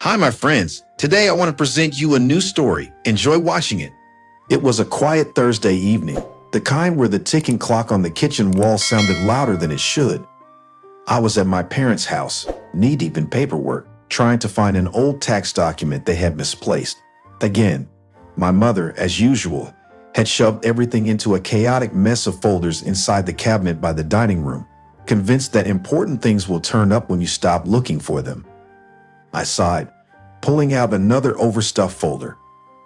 Hi, my friends. Today I want to present you a new story. Enjoy watching it. It was a quiet Thursday evening, the kind where the ticking clock on the kitchen wall sounded louder than it should. I was at my parents' house, knee-deep in paperwork, trying to find an old tax document they had misplaced. Again, my mother, as usual, had shoved everything into a chaotic mess of folders inside the cabinet by the dining room, convinced that important things will turn up when you stop looking for them. I sighed, pulling out another overstuffed folder.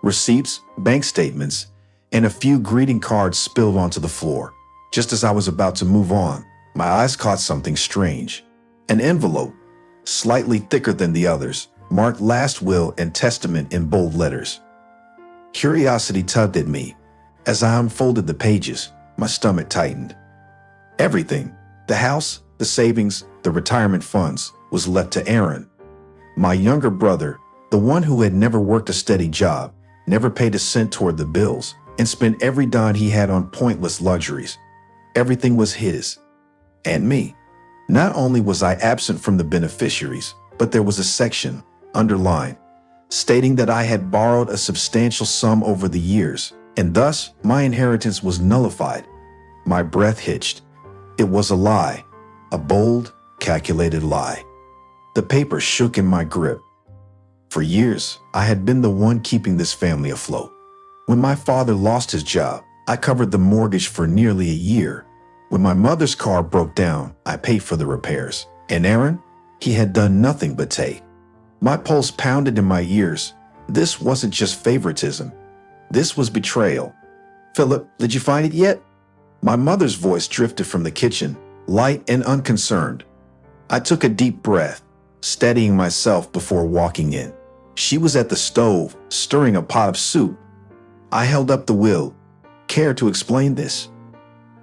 Receipts, bank statements, and a few greeting cards spilled onto the floor. Just as I was about to move on, my eyes caught something strange. An envelope, slightly thicker than the others, marked Last Will and Testament in bold letters. Curiosity tugged at me. As I unfolded the pages, my stomach tightened. Everything, the house, the savings, the retirement funds, was left to Aaron. My younger brother, the one who had never worked a steady job, never paid a cent toward the bills, and spent every dime he had on pointless luxuries. Everything was his. And me. Not only was I absent from the beneficiaries, but there was a section, underlined, stating that I had borrowed a substantial sum over the years, and thus my inheritance was nullified. My breath hitched. It was a lie, a bold, calculated lie. The paper shook in my grip. For years, I had been the one keeping this family afloat. When my father lost his job, I covered the mortgage for nearly a year. When my mother's car broke down, I paid for the repairs. And Aaron? He had done nothing but take. My pulse pounded in my ears. This wasn't just favoritism. This was betrayal. "Philip, did you find it yet?" My mother's voice drifted from the kitchen, light and unconcerned. I took a deep breath, steadying myself before walking in. She was at the stove, stirring a pot of soup. I held up the will. "Care to explain this?"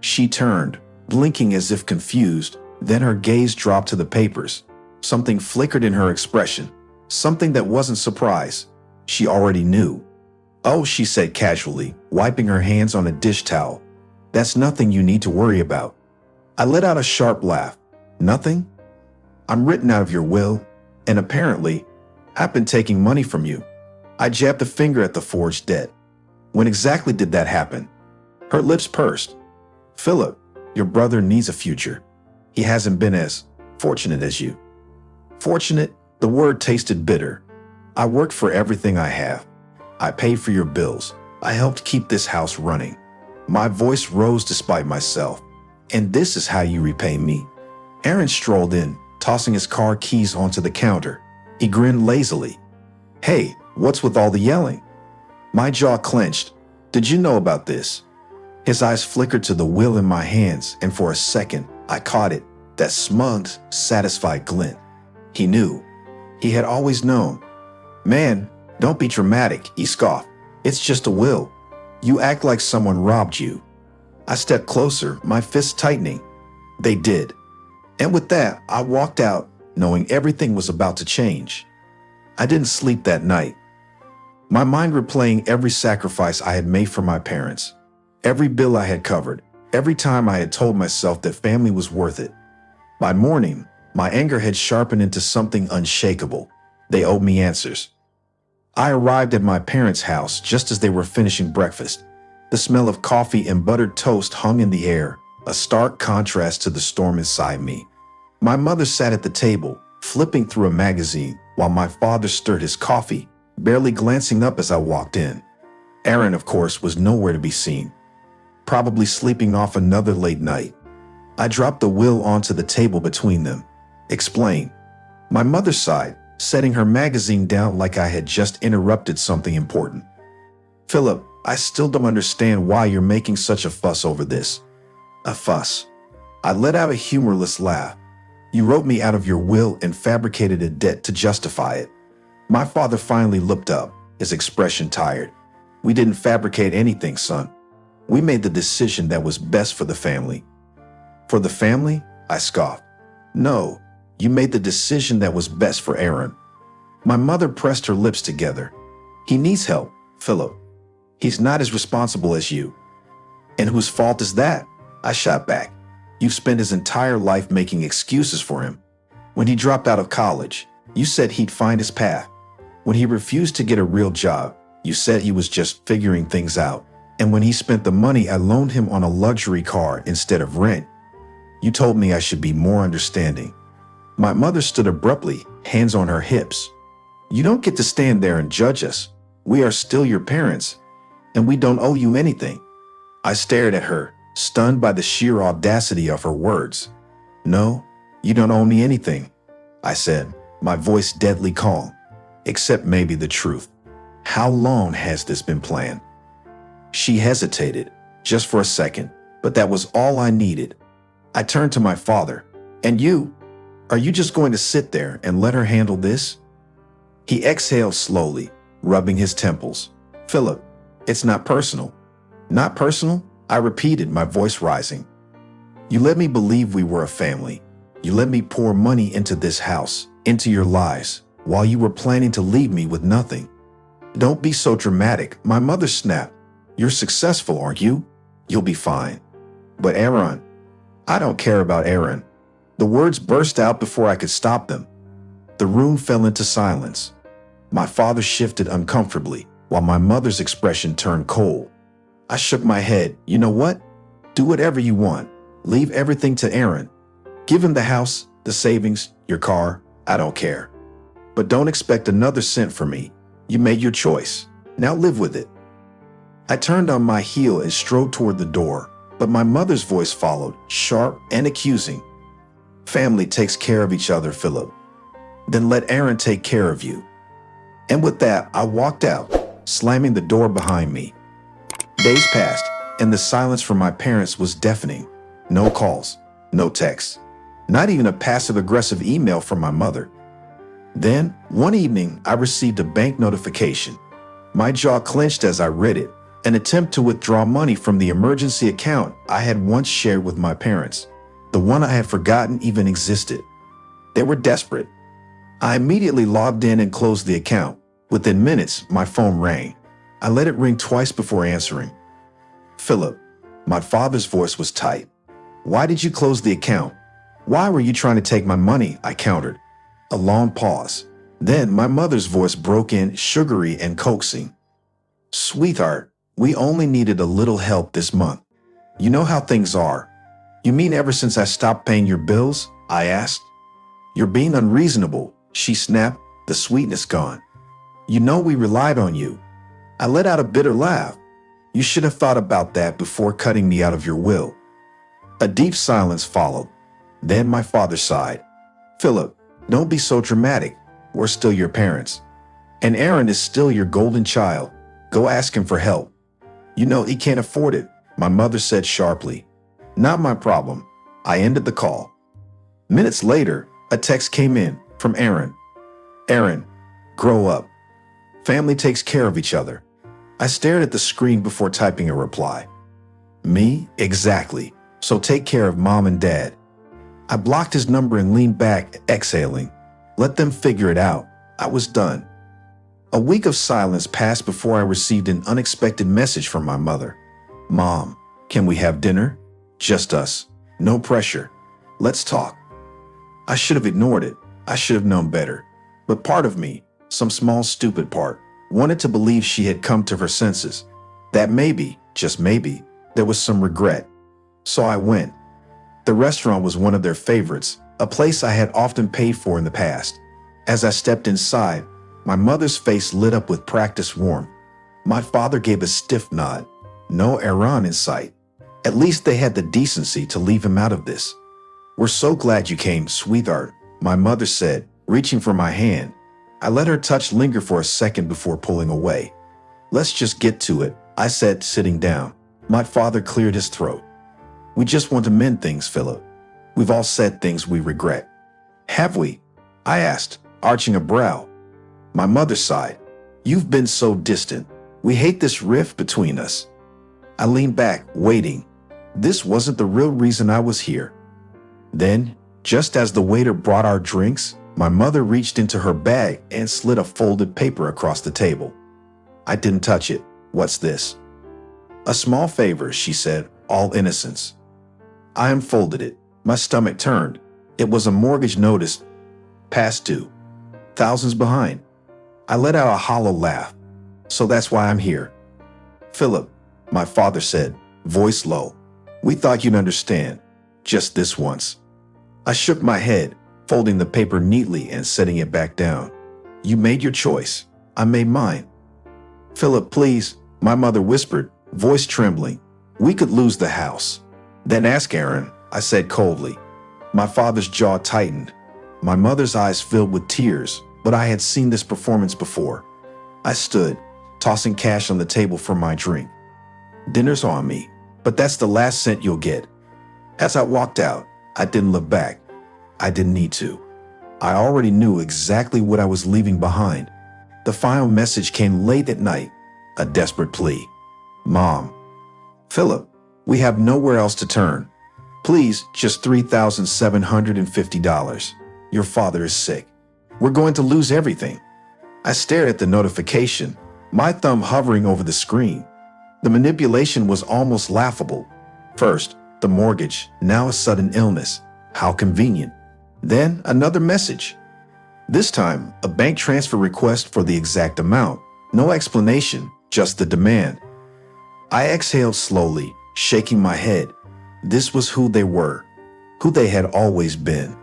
She turned, blinking as if confused, then her gaze dropped to the papers. Something flickered in her expression, something that wasn't surprise. She already knew. "Oh," she said casually, wiping her hands on a dish towel. "That's nothing you need to worry about." I let out a sharp laugh. "Nothing? I'm written out of your will, and apparently, I've been taking money from you." I jabbed a finger at the forged debt. "When exactly did that happen?" Her lips pursed. "Philip, your brother needs a future. He hasn't been as fortunate as you." Fortunate? The word tasted bitter. "I worked for everything I have. I paid for your bills. I helped keep this house running." My voice rose despite myself. "And this is how you repay me?" Aaron strolled in, tossing his car keys onto the counter. He grinned lazily. "Hey, what's with all the yelling?" My jaw clenched. "Did you know about this?" His eyes flickered to the will in my hands, and for a second, I caught it, that smug, satisfied glint. He knew. He had always known. "Man, don't be dramatic," he scoffed. "It's just a will. You act like someone robbed you." I stepped closer, my fists tightening. They did. And with that, I walked out, knowing everything was about to change. I didn't sleep that night. My mind replaying every sacrifice I had made for my parents, every bill I had covered, every time I had told myself that family was worth it. By morning, my anger had sharpened into something unshakable. They owed me answers. I arrived at my parents' house just as they were finishing breakfast. The smell of coffee and buttered toast hung in the air, a stark contrast to the storm inside me. My mother sat at the table, flipping through a magazine, while my father stirred his coffee, barely glancing up as I walked in. Aaron, of course, was nowhere to be seen, probably sleeping off another late night. I dropped the will onto the table between them. "Explain." My mother sighed, setting her magazine down like I had just interrupted something important. "Philip, I still don't understand why you're making such a fuss over this." "A fuss?" I let out a humorless laugh. "You wrote me out of your will and fabricated a debt to justify it." My father finally looked up, his expression tired. "We didn't fabricate anything, son. We made the decision that was best for the family." "For the family?" I scoffed. "No, you made the decision that was best for Aaron." My mother pressed her lips together. "He needs help, Philip. He's not as responsible as you." "And whose fault is that?" I shot back. "You've spent his entire life making excuses for him. When he dropped out of college, you said he'd find his path. When he refused to get a real job, you said he was just figuring things out. And when he spent the money I loaned him on a luxury car instead of rent, you told me I should be more understanding. My mother stood abruptly, hands on her hips. You don't get to stand there and judge us. We are still your parents, and we don't owe you anything. I stared at her, stunned by the sheer audacity of her words. No, you don't owe me anything, I said, my voice deadly calm. Except maybe the truth. How long has this been planned? She hesitated, just for a second, but that was all I needed. I turned to my father. And you? Are you just going to sit there and let her handle this? He exhaled slowly, rubbing his temples. Philip, it's not personal. Not personal? I repeated, my voice rising. You let me believe we were a family. You let me pour money into this house, into your lives, while you were planning to leave me with nothing. Don't be so dramatic, my mother snapped. You're successful, aren't you? You'll be fine. But Aaron, I don't care about Aaron. The words burst out before I could stop them. The room fell into silence. My father shifted uncomfortably, while my mother's expression turned cold. I shook my head. You know what? Do whatever you want. Leave everything to Aaron. Give him the house, the savings, your car. I don't care. But don't expect another cent from me. You made your choice. Now live with it. I turned on my heel and strode toward the door, but my mother's voice followed, sharp and accusing. Family takes care of each other, Philip. Then let Aaron take care of you. And with that, I walked out, slamming the door behind me. Days passed, and the silence from my parents was deafening. No calls, no texts, not even a passive-aggressive email from my mother. Then, one evening, I received a bank notification. My jaw clenched as I read it, an attempt to withdraw money from the emergency account I had once shared with my parents, the one I had forgotten even existed. They were desperate. I immediately logged in and closed the account. Within minutes, my phone rang. I let it ring twice before answering. Philip, my father's voice was tight. Why did you close the account? Why were you trying to take my money? I countered. A long pause. Then my mother's voice broke in, sugary and coaxing. Sweetheart, we only needed a little help this month. You know how things are. You mean ever since I stopped paying your bills? I asked. You're being unreasonable, she snapped, the sweetness gone. You know we relied on you. I let out a bitter laugh. You should have thought about that before cutting me out of your will. A deep silence followed. Then my father sighed. Philip, don't be so dramatic. We're still your parents. And Aaron is still your golden child. Go ask him for help. You know he can't afford it, my mother said sharply. Not my problem. I ended the call. Minutes later, a text came in from Aaron. Aaron, grow up. Family takes care of each other. I stared at the screen before typing a reply. Me? Exactly. So take care of mom and dad. I blocked his number and leaned back, exhaling. Let them figure it out. I was done. A week of silence passed before I received an unexpected message from my mother. Mom, can we have dinner? Just us. No pressure. Let's talk. I should have ignored it. I should have known better. But part of me, some small stupid part, wanted to believe she had come to her senses. That maybe, just maybe, there was some regret. So I went. The restaurant was one of their favorites, a place I had often paid for in the past. As I stepped inside, my mother's face lit up with practiced warmth. My father gave a stiff nod. No Aaron in sight. At least they had the decency to leave him out of this. We're so glad you came, sweetheart, my mother said, reaching for my hand. I let her touch linger for a second before pulling away. Let's just get to it, I said, sitting down. My father cleared his throat. We just want to mend things, Philip. We've all said things we regret. Have we? I asked, arching a brow. My mother sighed. You've been so distant. We hate this rift between us. I leaned back, waiting. This wasn't the real reason I was here. Then, just as the waiter brought our drinks, my mother reached into her bag and slid a folded paper across the table. I didn't touch it. What's this? A small favor, she said, all innocence. I unfolded it. My stomach turned. It was a mortgage notice, past due, thousands behind. I let out a hollow laugh. So that's why I'm here. Philip, my father said, voice low. We thought you'd understand. Just this once. I shook my head, folding the paper neatly and setting it back down. You made your choice. I made mine. Philip, please, my mother whispered, voice trembling. We could lose the house. Then ask Aaron, I said coldly. My father's jaw tightened. My mother's eyes filled with tears, but I had seen this performance before. I stood, tossing cash on the table for my drink. Dinner's on me, but that's the last cent you'll get. As I walked out, I didn't look back. I didn't need to. I already knew exactly what I was leaving behind. The final message came late at night, a desperate plea. Mom. Philip, we have nowhere else to turn. Please, just $3,750. Your father is sick. We're going to lose everything. I stared at the notification, my thumb hovering over the screen. The manipulation was almost laughable. First, the mortgage, now a sudden illness. How convenient. Then another message. This time, a bank transfer request for the exact amount. No explanation, just the demand. I exhaled slowly, shaking my head. This was who they were, who they had always been.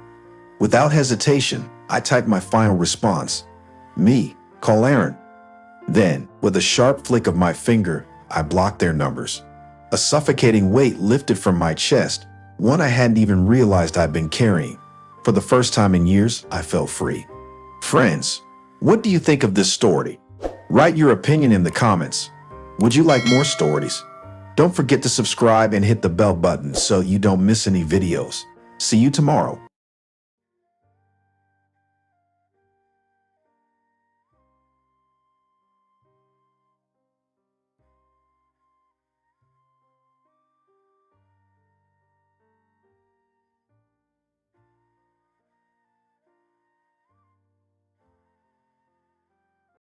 Without hesitation, I typed my final response. Me, call Aaron. Then, with a sharp flick of my finger, I blocked their numbers. A suffocating weight lifted from my chest, one I hadn't even realized I'd been carrying. For the first time in years, I felt free. Friends, what do you think of this story? Write your opinion in the comments. Would you like more stories? Don't forget to subscribe and hit the bell button so you don't miss any videos. See you tomorrow.